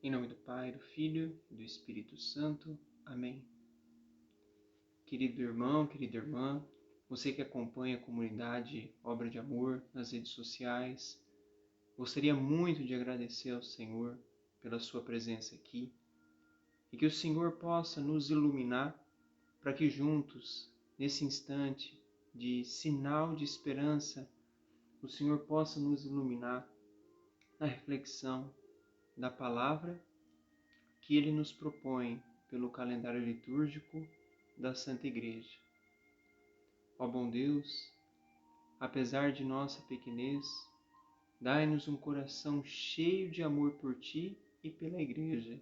Em nome do Pai, do Filho e do Espírito Santo. Amém. Querido irmão, querida irmã, você que acompanha a comunidade Obra de Amor nas redes sociais, gostaria muito de agradecer ao Senhor pela sua presença aqui e que o Senhor possa nos iluminar para que juntos, nesse instante de sinal de esperança, o Senhor possa nos iluminar na reflexão da palavra que Ele nos propõe pelo calendário litúrgico da Santa Igreja. Ó bom Deus, apesar de nossa pequenez, dai-nos um coração cheio de amor por Ti e pela Igreja,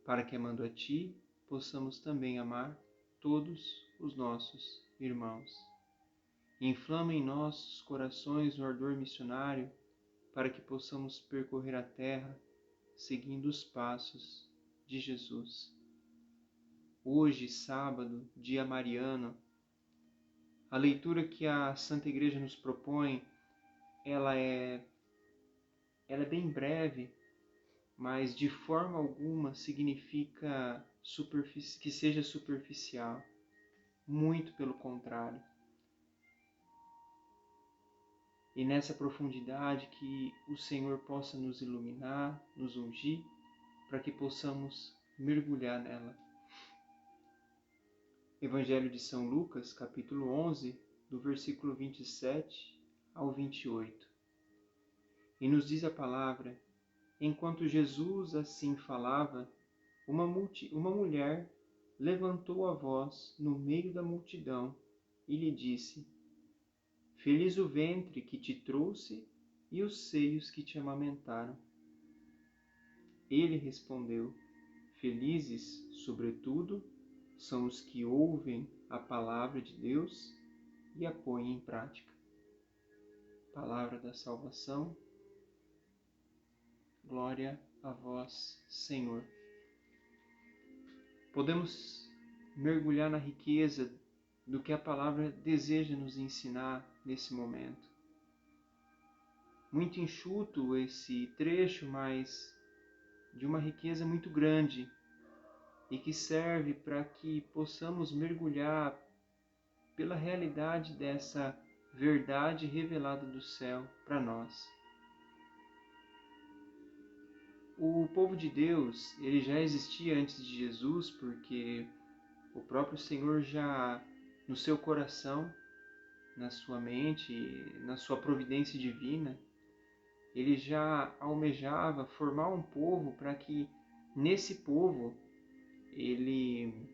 para que, amando a Ti, possamos também amar todos os nossos irmãos. Inflama em nossos corações o ardor missionário, para que possamos percorrer a terra seguindo os passos de Jesus. Hoje, sábado, dia mariano, a leitura que a Santa Igreja nos propõe, ela é bem breve, mas de forma alguma significa que seja superficial. Muito pelo contrário. E nessa profundidade que o Senhor possa nos iluminar, nos ungir, para que possamos mergulhar nela. Evangelho de São Lucas, capítulo 11, do versículo 27 ao 28. E nos diz a palavra: enquanto Jesus assim falava, uma mulher levantou a voz no meio da multidão e lhe disse: feliz o ventre que te trouxe e os seios que te amamentaram. Ele respondeu: felizes, sobretudo, são os que ouvem a palavra de Deus e a põem em prática. Palavra da salvação. Glória a vós, Senhor. Podemos mergulhar na riqueza do que a palavra deseja nos ensinar nesse momento. Muito enxuto esse trecho, mas de uma riqueza muito grande e que serve para que possamos mergulhar pela realidade dessa verdade revelada do céu para nós. O povo de Deus, ele já existia antes de Jesus, porque o próprio Senhor já, no seu coração, na sua mente, na sua providência divina, ele já almejava formar um povo para que nesse povo ele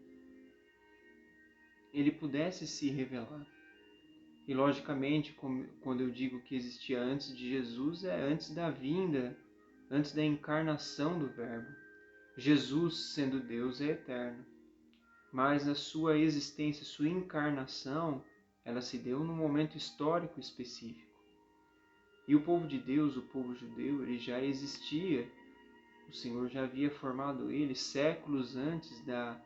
pudesse se revelar. E logicamente, quando eu digo que existia antes de Jesus, é antes da vinda, antes da encarnação do Verbo. Jesus, sendo Deus, é eterno. Mas a sua existência, sua encarnação, ela se deu num momento histórico específico. E o povo de Deus, o povo judeu, ele já existia. O Senhor já havia formado ele séculos antes da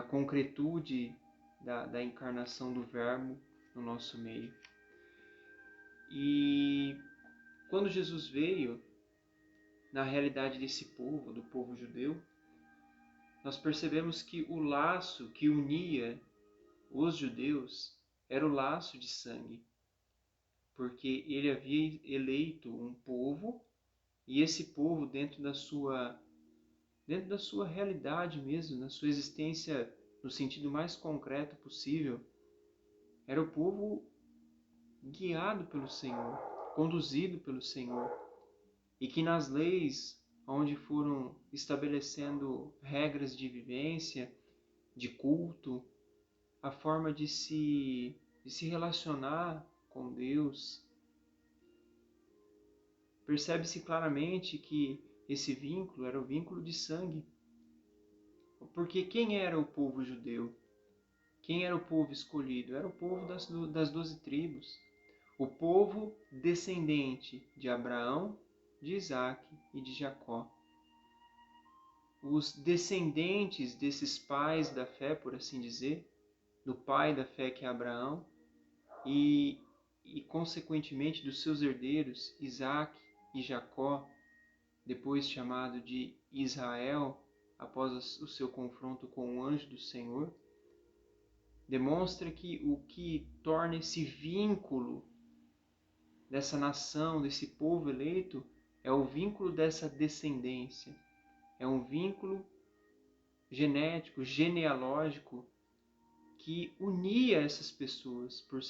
concretude da encarnação do Verbo no nosso meio. E quando Jesus veio, na realidade desse povo, do povo judeu, nós percebemos que o laço que unia os judeus era o laço de sangue, porque ele havia eleito um povo, e esse povo dentro da sua realidade mesmo, na sua existência no sentido mais concreto possível, era o povo guiado pelo Senhor, conduzido pelo Senhor, e que nas leis onde foram estabelecendo regras de vivência, de culto, a forma de se relacionar com Deus, percebe-se claramente que esse vínculo era o vínculo de sangue. Porque quem era o povo judeu? Quem era o povo escolhido? Era o povo das 12 tribos. O povo descendente de Abraão, de Isaac e de Jacó. Os descendentes desses pais da fé, por assim dizer, do pai da fé que é Abraão, e consequentemente dos seus herdeiros, Isaac e Jacó, depois chamado de Israel, após o seu confronto com o anjo do Senhor, demonstra que o que torna esse vínculo dessa nação, desse povo eleito, é o vínculo dessa descendência. É um vínculo genético, genealógico, que unia essas pessoas por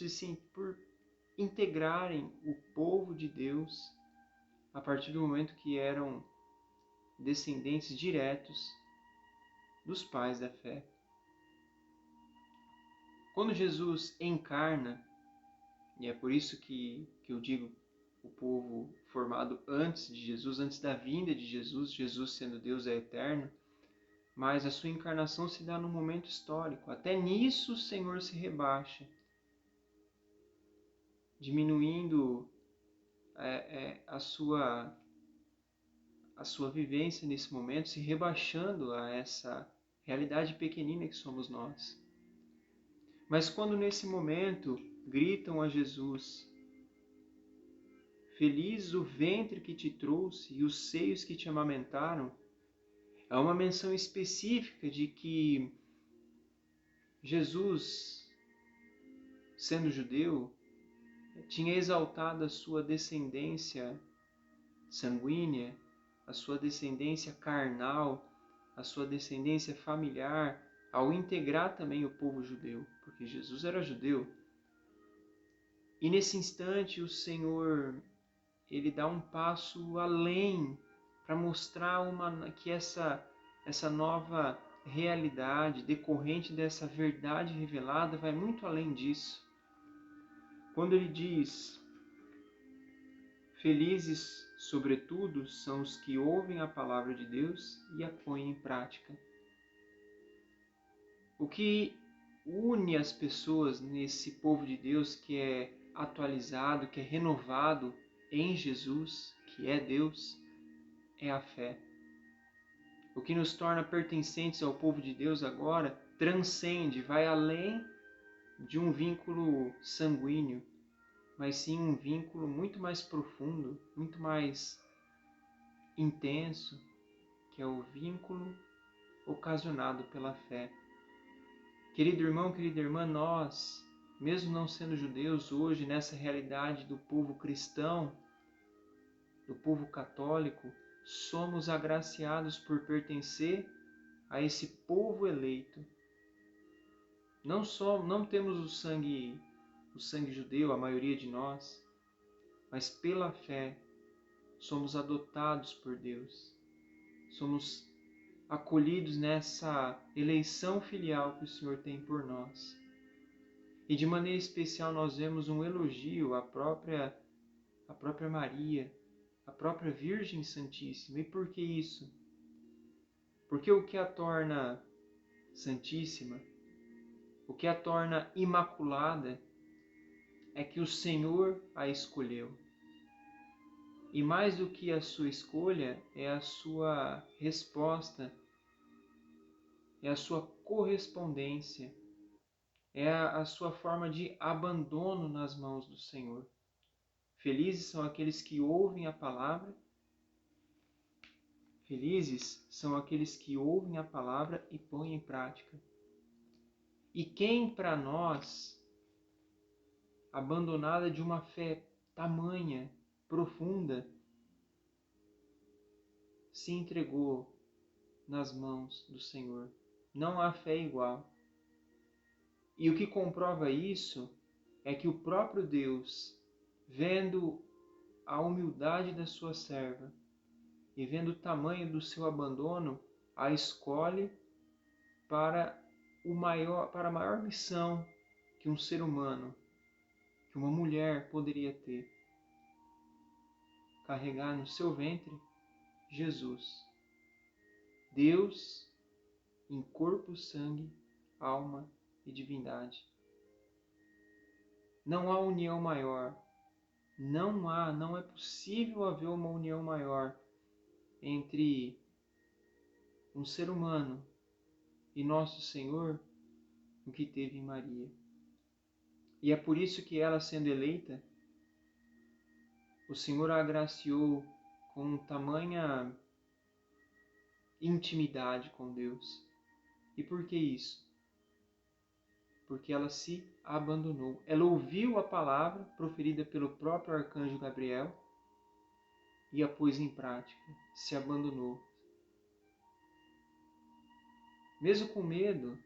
integrarem o povo de Deus a partir do momento que eram descendentes diretos dos pais da fé. Quando Jesus encarna, e é por isso que eu digo o povo formado antes de Jesus, antes da vinda de Jesus, Jesus sendo Deus é eterno, mas a sua encarnação se dá num momento histórico. Até nisso o Senhor se rebaixa, diminuindo a sua vivência nesse momento, se rebaixando a essa realidade pequenina que somos nós. Mas quando nesse momento gritam a Jesus: feliz o ventre que te trouxe e os seios que te amamentaram, é uma menção específica de que Jesus, sendo judeu, tinha exaltado a sua descendência sanguínea, a sua descendência carnal, a sua descendência familiar, ao integrar também o povo judeu, porque Jesus era judeu. E nesse instante o Senhor, ele dá um passo além para mostrar que essa nova realidade decorrente dessa verdade revelada vai muito além disso. Quando ele diz: felizes, sobretudo, são os que ouvem a palavra de Deus e a põem em prática. O que une as pessoas nesse povo de Deus que é atualizado, que é renovado em Jesus, que é Deus, é a fé. O que nos torna pertencentes ao povo de Deus agora transcende, vai além de um vínculo sanguíneo, mas sim um vínculo muito mais profundo, muito mais intenso, que é o vínculo ocasionado pela fé. Querido irmão, querida irmã, nós, mesmo não sendo judeus, hoje nessa realidade do povo cristão, do povo católico, somos agraciados por pertencer a esse povo eleito. Não temos o sangue judeu, a maioria de nós, mas pela fé somos adotados por Deus. Somos acolhidos nessa eleição filial que o Senhor tem por nós. E de maneira especial nós vemos um elogio à própria Maria, à própria Virgem Santíssima. E por que isso? Porque o que a torna santíssima, o que a torna imaculada, é que o Senhor a escolheu. E mais do que a sua escolha, é a sua resposta, é a sua correspondência, é a sua forma de abandono nas mãos do Senhor. Felizes são aqueles que ouvem a palavra, felizes são aqueles que ouvem a palavra e põem em prática. E quem para nós, abandonada de uma fé tamanha, profunda, se entregou nas mãos do Senhor? Não há fé igual. E o que comprova isso é que o próprio Deus, vendo a humildade da sua serva e vendo o tamanho do seu abandono, a escolhe para a maior missão que um ser humano, que uma mulher poderia ter: carregar no seu ventre Jesus, Deus em corpo, sangue, alma e divindade. Não há união maior. Não é possível haver uma união maior entre um ser humano e nosso Senhor do que teve em Maria. E é por isso que ela, sendo eleita, o Senhor a agraciou com tamanha intimidade com Deus. E por que isso? Porque ela se abandonou. Ela ouviu a palavra proferida pelo próprio arcanjo Gabriel e a pôs em prática, se abandonou. Mesmo com medo,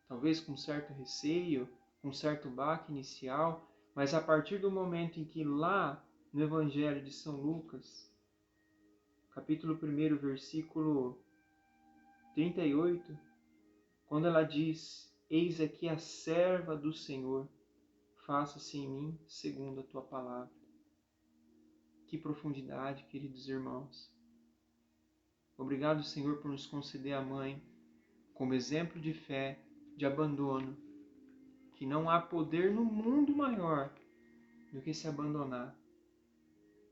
talvez com certo receio, com certo baque inicial, mas a partir do momento em que lá no Evangelho de São Lucas, capítulo 1, versículo 38, quando ela diz: Eis aqui a serva do Senhor, faça-se em mim segundo a tua palavra. Que profundidade, queridos irmãos. Obrigado, Senhor, por nos conceder a mãe como exemplo de fé, de abandono, que não há poder no mundo maior do que se abandonar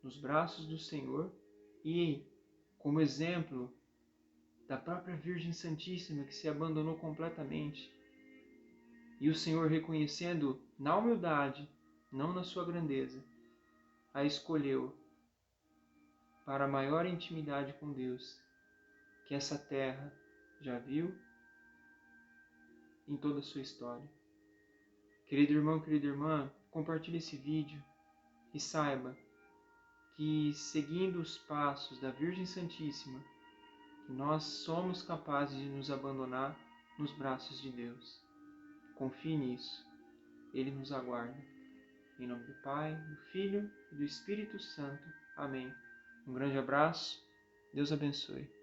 nos braços do Senhor e como exemplo da própria Virgem Santíssima que se abandonou completamente. E o Senhor, reconhecendo na humildade, não na sua grandeza, a escolheu para a maior intimidade com Deus que essa terra já viu em toda a sua história. Querido irmão, querida irmã, compartilhe esse vídeo e saiba que, seguindo os passos da Virgem Santíssima, nós somos capazes de nos abandonar nos braços de Deus. Confie nisso. Ele nos aguarda. Em nome do Pai, do Filho e do Espírito Santo. Amém. Um grande abraço. Deus abençoe.